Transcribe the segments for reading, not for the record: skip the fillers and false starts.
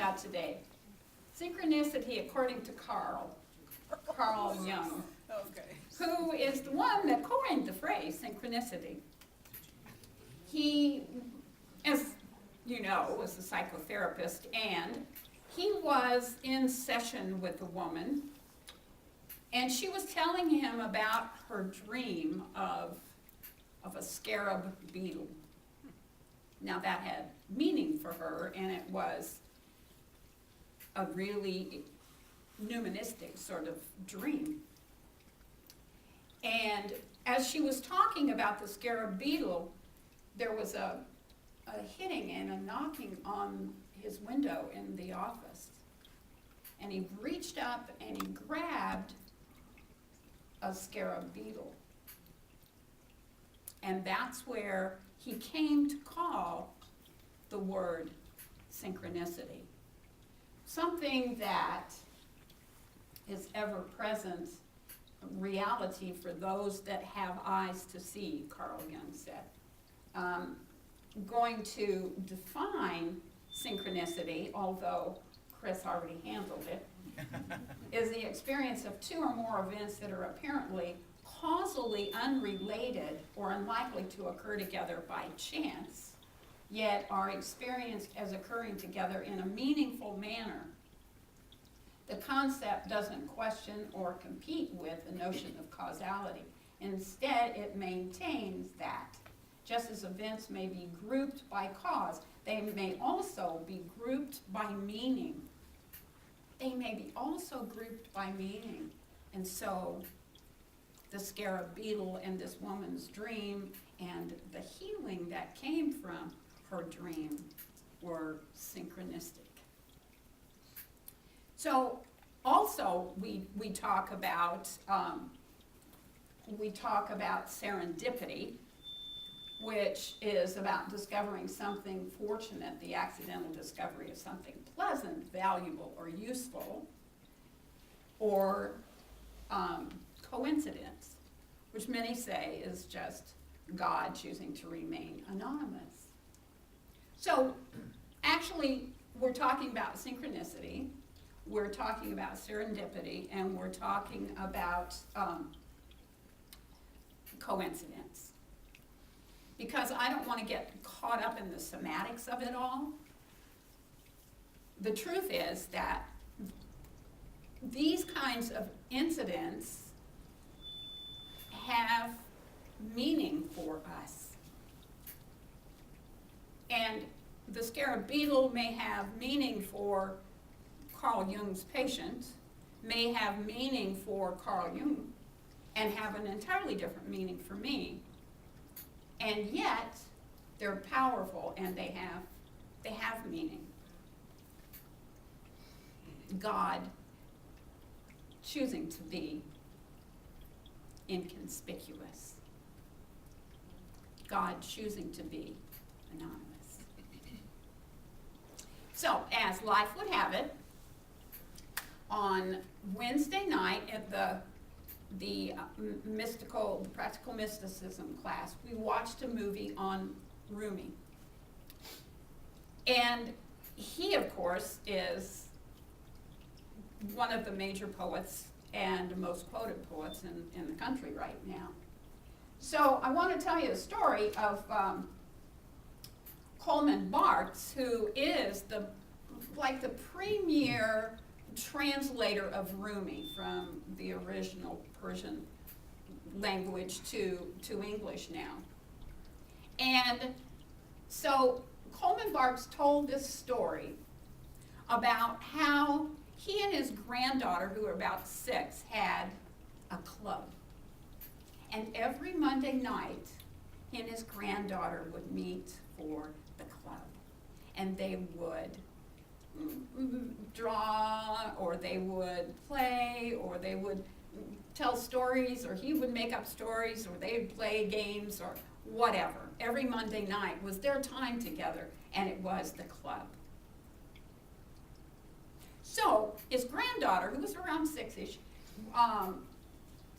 about today. Synchronicity according to Carl Jung, who is the one that coined the phrase synchronicity. He, as you know, was a psychotherapist, and he was in session with a woman, and she was telling him about her dream of a scarab beetle. Now that had meaning for her, and it was a really numismatic sort of dream. And as she was talking about the scarab beetle, there was a hitting and a knocking on his window in the office. And he reached up and he grabbed a scarab beetle. And that's where he came to call the word synchronicity. Something that is ever-present reality for those that have eyes to see, Carl Jung said. Going to define synchronicity, although Chris already handled it, is the experience of two or more events that are apparently causally unrelated or unlikely to occur together by chance, yet are experienced as occurring together in a meaningful manner. The concept doesn't question or compete with the notion of causality. Instead, it maintains that just as events may be grouped by cause, they may also be grouped by meaning. They may be also grouped by meaning. And so the scarab beetle and this woman's dream and the healing that came from her dream were synchronistic. So also we talk about serendipity, which is about discovering something fortunate, the accidental discovery of something pleasant, valuable, or useful, or coincidence, which many say is just God choosing to remain anonymous. So actually, we're talking about synchronicity, we're talking about serendipity, and we're talking about coincidence. Because I don't want to get caught up in the semantics of it all. The truth is that these kinds of incidents have meaning for us. And the scarab beetle may have meaning for Carl Jung's patient, may have meaning for Carl Jung, and have an entirely different meaning for me. And yet, they're powerful and they have meaning. God choosing to be inconspicuous. God choosing to be anonymous. So, as life would have it, on Wednesday night at the practical mysticism class, we watched a movie on Rumi. And he, of course, is one of the major poets and most quoted poets in the country right now. So I want to tell you a story of Coleman Barks, who is the premier translator of Rumi from the original Persian language to English now. And so Coleman Barks told this story about how he and his granddaughter, who were about 6, had a club. And every Monday night, he and his granddaughter would meet for the club. And they would draw, or they would play, or they would tell stories, or he would make up stories, or they would play games, or whatever. Every Monday night was their time together, and it was the club. So his granddaughter, who was around 6-ish,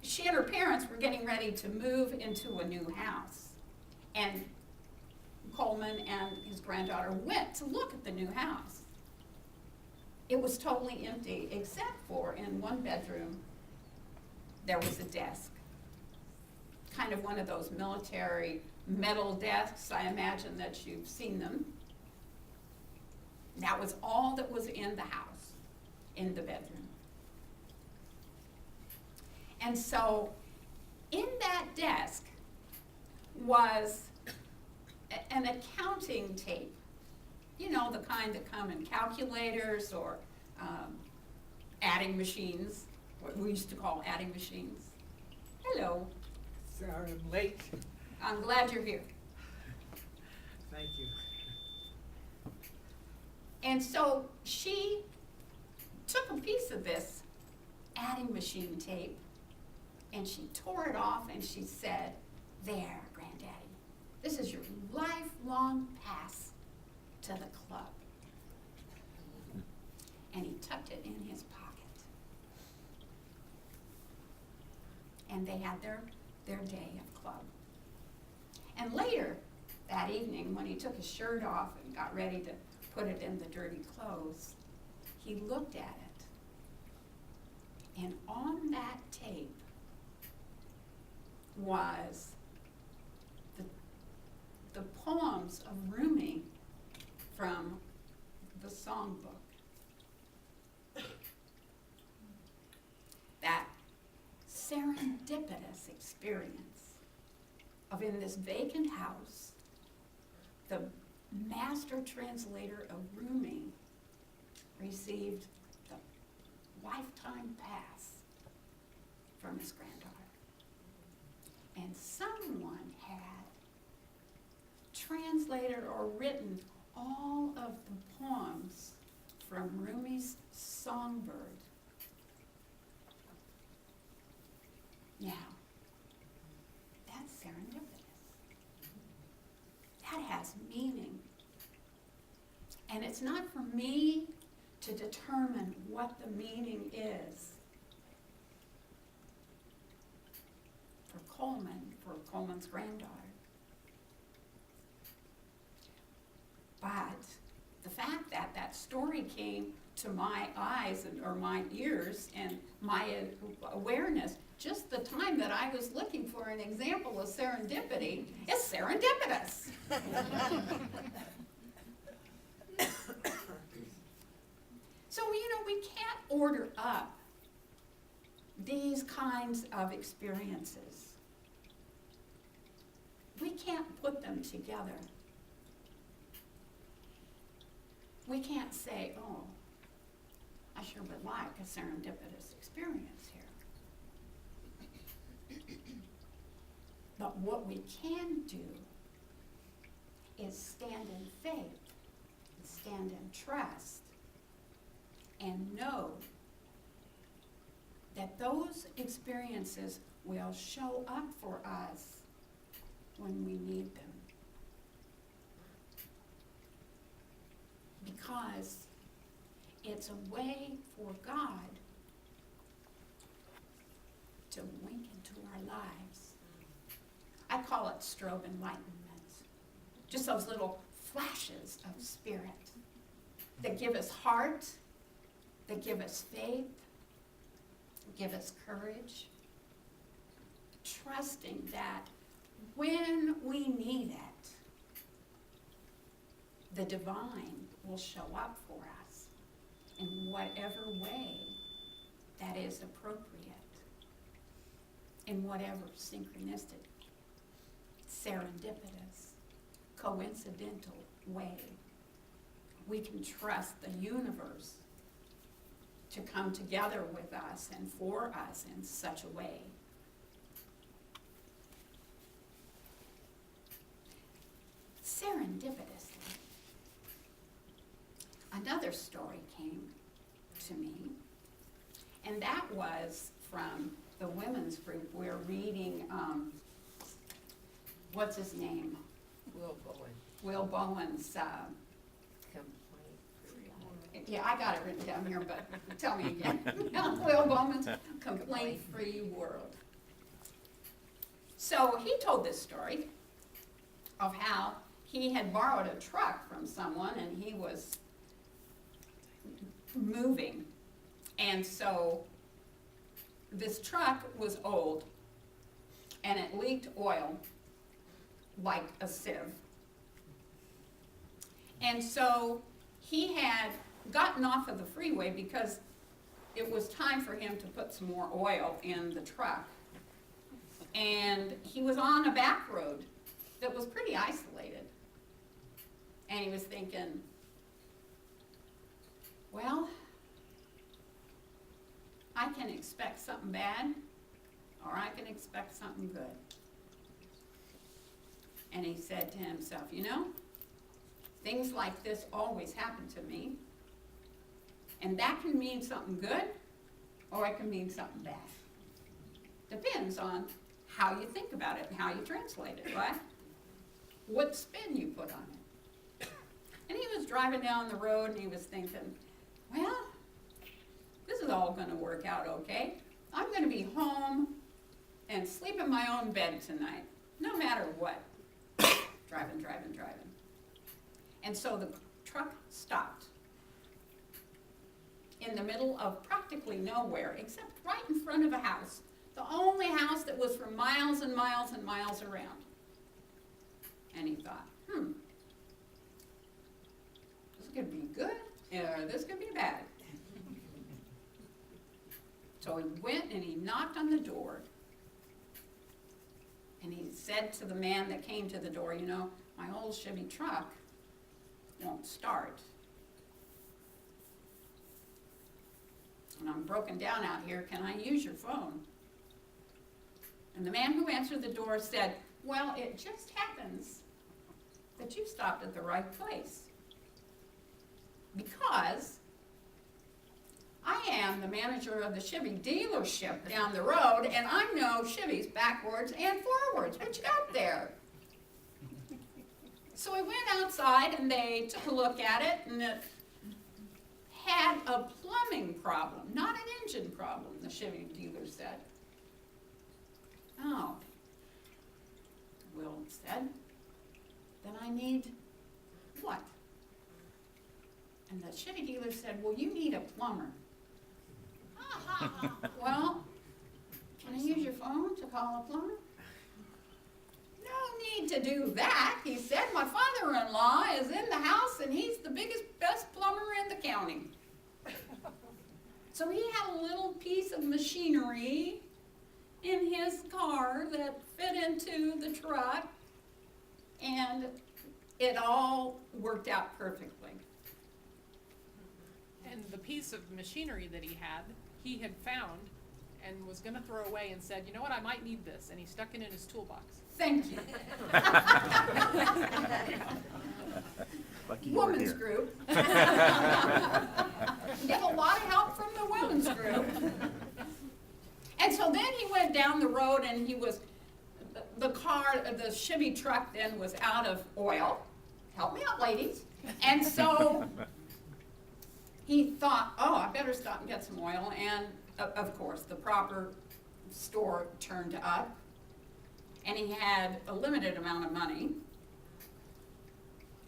she and her parents were getting ready to move into a new house. And Coleman and his granddaughter went to look at the new house. it was totally empty, except for in one bedroom, there was a desk. Kind of one of those military metal desks. I imagine that you've seen them. That was all that was in the house, in the bedroom. And so in that desk was an accounting tape. You know, the kind that come in calculators or adding machines, what we used to call adding machines. Hello. Sorry, I'm late. I'm glad you're here. Thank you. And so she took a piece of this adding machine tape and she tore it off and she said, "There, Granddaddy, this is your lifelong pass to the club." And he tucked it in his pocket. And they had their day of club. And later that evening, when he took his shirt off and got ready to put it in the dirty clothes, he looked at it. And on that tape was the poems of Rumi from the songbook. That serendipitous experience of, in this vacant house, the master translator of Rumi received the lifetime pass from his granddaughter. And someone had translated or written all of the poems from Rumi's songbird. Now, that's serendipitous. That has meaning. And it's not for me to determine what the meaning is for Coleman's granddaughter. But the fact that that story came to my eyes or my ears and my awareness, just the time that I was looking for an example of serendipity, is serendipitous. So, we can't order up these kinds of experiences. We can't put them together. We can't say, "Oh, I sure would like a serendipitous experience here." But what we can do is stand in faith, stand in trust, and know that those experiences will show up for us when we need them. Because it's a way for God to wink into our lives. I call it strobe enlightenment. Just those little flashes of spirit that give us heart, that give us faith, give us courage, trusting that when we need it, the divine will show up for us in whatever way that is appropriate, in whatever synchronistic, serendipitous, coincidental way. We can trust the universe to come together with us and for us in such a way. Serendipitously, another story came to me, and that was from the women's group. We're reading, what's his name? Will Bowen. Will Bowen's, Complaint-free. yeah, I got it written down here, but tell me again. Will Bowman's Complaint-Free World. So he told this story of how he had borrowed a truck from someone and he was moving. And so this truck was old and it leaked oil like a sieve. And so he had gotten off of the freeway because it was time for him to put some more oil in the truck. And he was on a back road that was pretty isolated. And he was thinking, well, I can expect something bad, or I can expect something good. And he said to himself, you know, things like this always happen to me. And that can mean something good, or it can mean something bad. Depends on how you think about it and how you translate it, right? What spin you put on it. And he was driving down the road and he was thinking, well, this is all going to work out okay. I'm going to be home and sleep in my own bed tonight, no matter what. Driving. And so the truck stopped in the middle of practically nowhere, except right in front of a house. The only house that was for miles and miles and miles around. And he thought, this could be good, or this could be bad. So he went and he knocked on the door. And he said to the man that came to the door, you know, my old Chevy truck won't start. And I'm broken down out here, can I use your phone? And the man who answered the door said, well, it just happens that you stopped at the right place. Because I am the manager of the Chevy dealership down the road, and I know Chevys backwards and forwards. What you got there? So we went outside and they took a look at it, and it had a plumbing problem, not an engine problem, the Chevy dealer said. Oh, Will said, then I need what? And the Chevy dealer said, well, you need a plumber. Well, can I use your phone to call a plumber? No need to do that, he said. My father-in-law is in the house and he's the best plumber in the county. So he had a little piece of machinery in his car that fit into the truck, and it all worked out perfectly. And the piece of machinery that he had found and was going to throw away and said, you know what, I might need this. And he stuck it in his toolbox. Thank you. Lucky you were Women's here. group. Get a lot of help from the women's group. And so then he went down the road and he was, the Chevy truck then was out of oil. Help me out, ladies. And so he thought, oh, I better stop and get some oil. And of course, the proper store turned up. And he had a limited amount of money.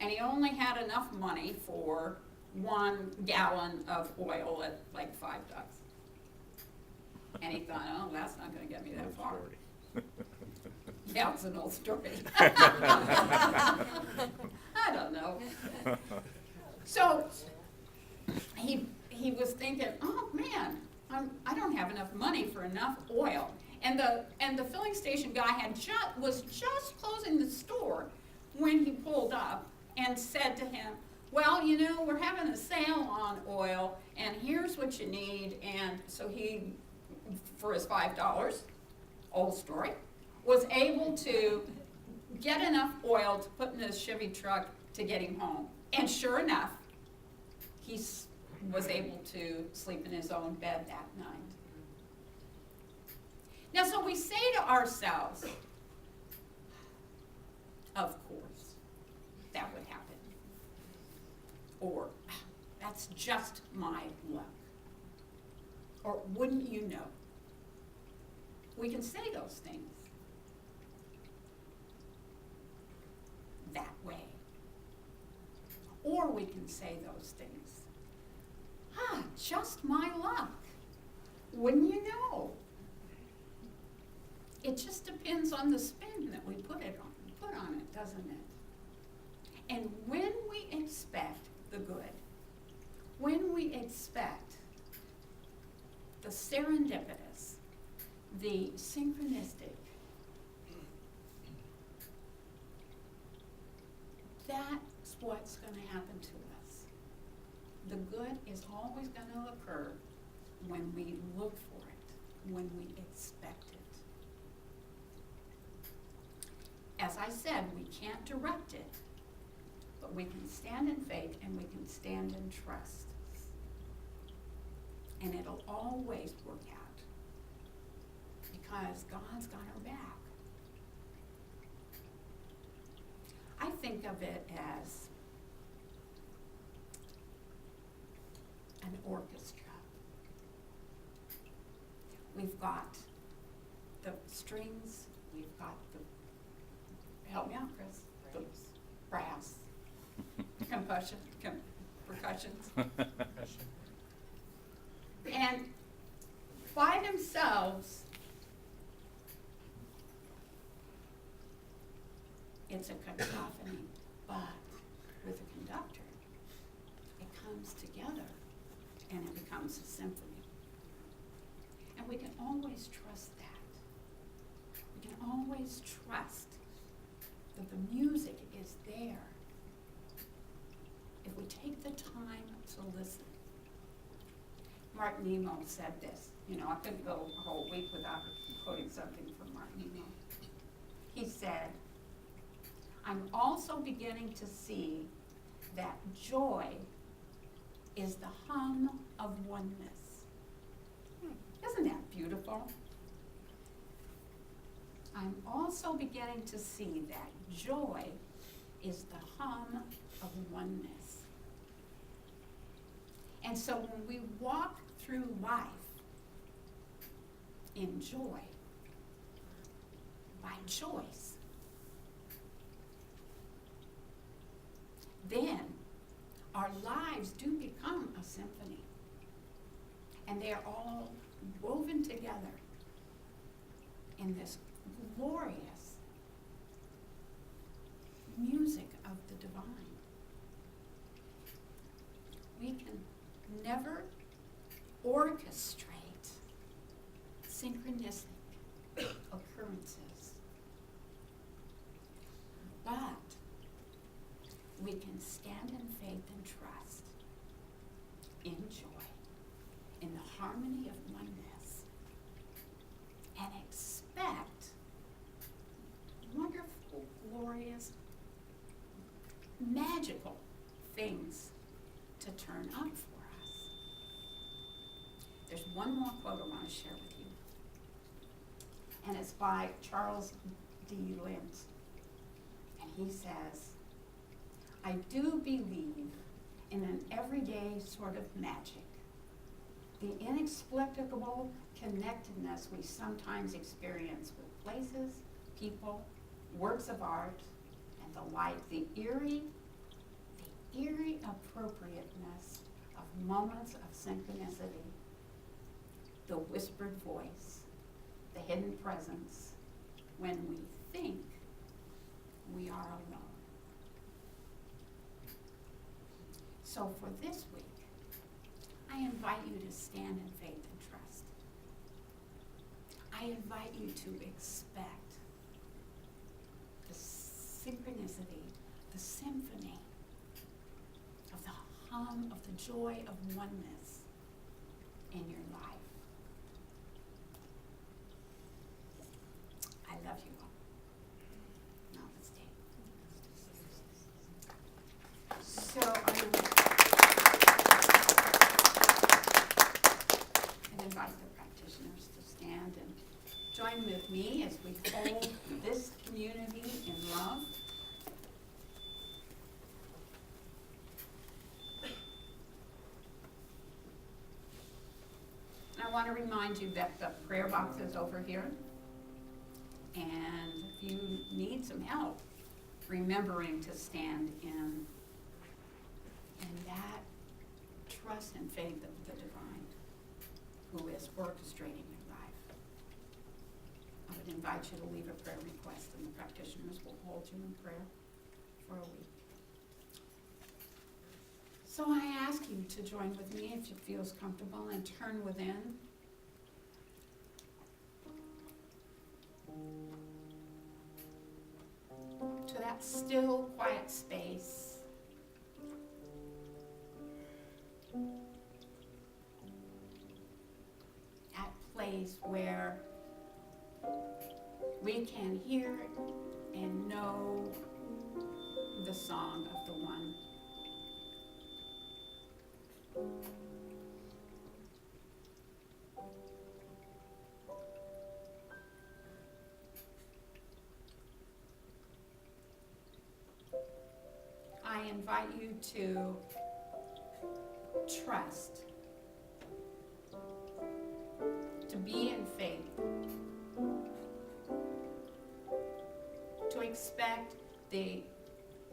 And he only had enough money for 1 gallon of oil at like $5. And he thought, oh, that's not going to get me that far. Yeah, it's an old story. I don't know. So he was thinking, oh man, I don't have enough money for enough oil. And the filling station guy was just closing the store when he pulled up and said to him, well, you know, we're having a sale on oil, and here's what you need. And so he, for his $5, old story, was able to get enough oil to put in his Chevy truck to get him home. And sure enough, he was able to sleep in his own bed that night. Now, so we say to ourselves, of course, that would happen. Or, that's just my luck. Or, wouldn't you know? We can say those things that way. Or we can say those things, just my luck. Wouldn't you know? It just depends on the spin that we put on it, doesn't it? And when we expect the good, when we expect the serendipitous, the synchronistic, that's what's going to happen to us. The good is always going to occur when we look for it, when we expect it. As I said, we can't direct it, but we can stand in faith and we can stand in trust. And it'll always work out because God's got our back. I think of it as an orchestra. We've got the strings, we've got the, help me out, Chris, the brass, percussions. And by themselves, it's a cacophony, but with a conductor, it comes together and it becomes a symphony. And we can always trust that. We can always trust that the music is there if we take the time to listen. Mark Nemo said this. You know, I couldn't go a whole week without quoting something from Mark Nemo. He said, I'm also beginning to see that joy is the hum of oneness. Isn't that beautiful? I'm also beginning to see that joy is the hum of oneness. And so when we walk through life in joy, by choice, then our lives do become a symphony. And they are all woven together in this glorious music of the divine. We can never orchestrate synchronistic occurrences, but we can stand in faith and trust, in joy, in the harmony of oneness, and expect wonderful, glorious, magical things to turn up for us. There's one more quote I want to share with you, and it's by Charles D. Lint, and he says, I do believe in an everyday sort of magic, the inexplicable connectedness we sometimes experience with places, people, works of art, and the like, the eerie appropriateness of moments of synchronicity, the whispered voice, the hidden presence, when we think we are alone. So for this week, I invite you to stand in faith and trust. I invite you to expect the synchronicity, the symphony of the hum of the joy of oneness in your life. I love you all. Namaste. So I invite the practitioners to stand and join with me as we hold this community in love. I want to remind you that the prayer box is over here. And if you need some help remembering to stand in that trust and faith of the divine. orchestrating your life. I would invite you to leave a prayer request, and the practitioners will hold you in prayer for a week. So I ask you to join with me if it feels comfortable and turn within. To that still, quiet space. That place where we can hear and know the song of the one. I invite you to trust, to be in faith, to expect the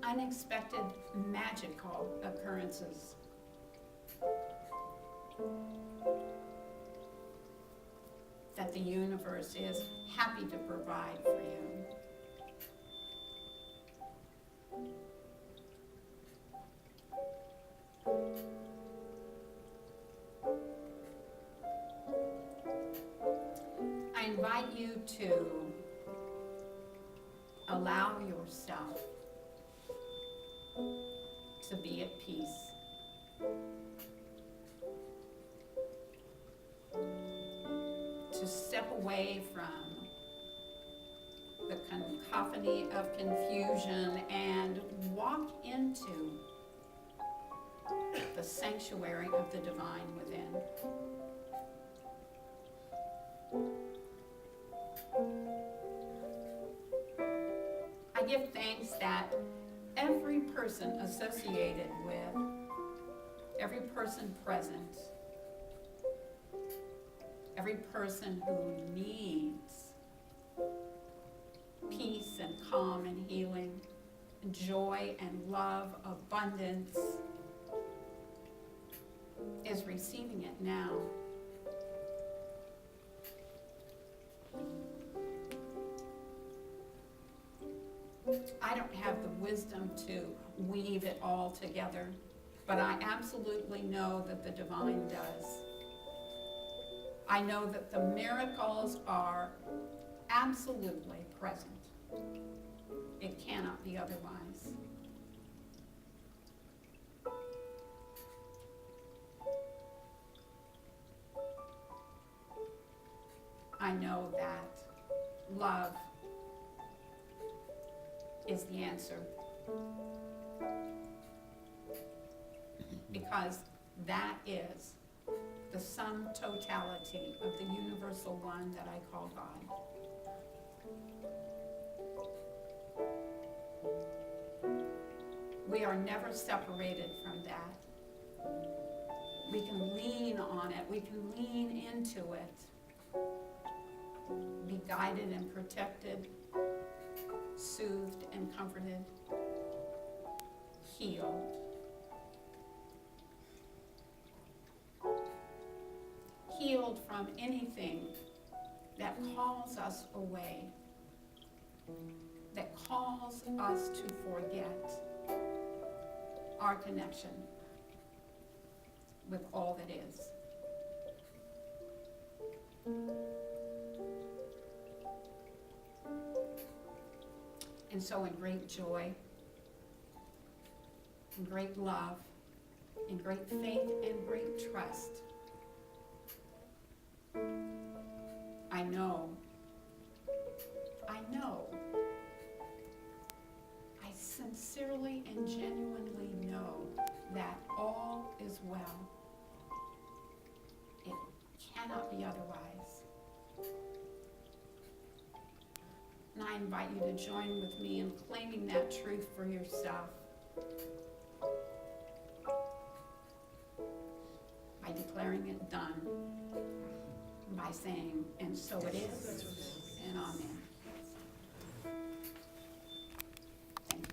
unexpected magical occurrences. That the universe is happy to provide for you. I invite you to allow yourself to be at peace. To step away from the cacophony of confusion and walk into the sanctuary of the divine within. I give thanks that every person associated with, every person present, every person who needs peace and calm and healing, joy and love, abundance, is receiving it now. I don't have the wisdom to weave it all together, but I absolutely know that the divine does. I know that the miracles are absolutely present. It cannot be otherwise. I know that love is the answer, because that is the sum totality of the universal one that I call God. We are never separated from that. We can lean on it. We can lean into it. Be guided and protected, soothed and comforted, healed. Healed from anything that calls us away, that calls us to forget our connection with all that is. And so in great joy, in great love, in great faith and great trust, I know, I sincerely and genuinely know that all is well. It cannot be otherwise. And I invite you to join with me in claiming that truth for yourself by declaring it done, by saying, and so it is, and amen.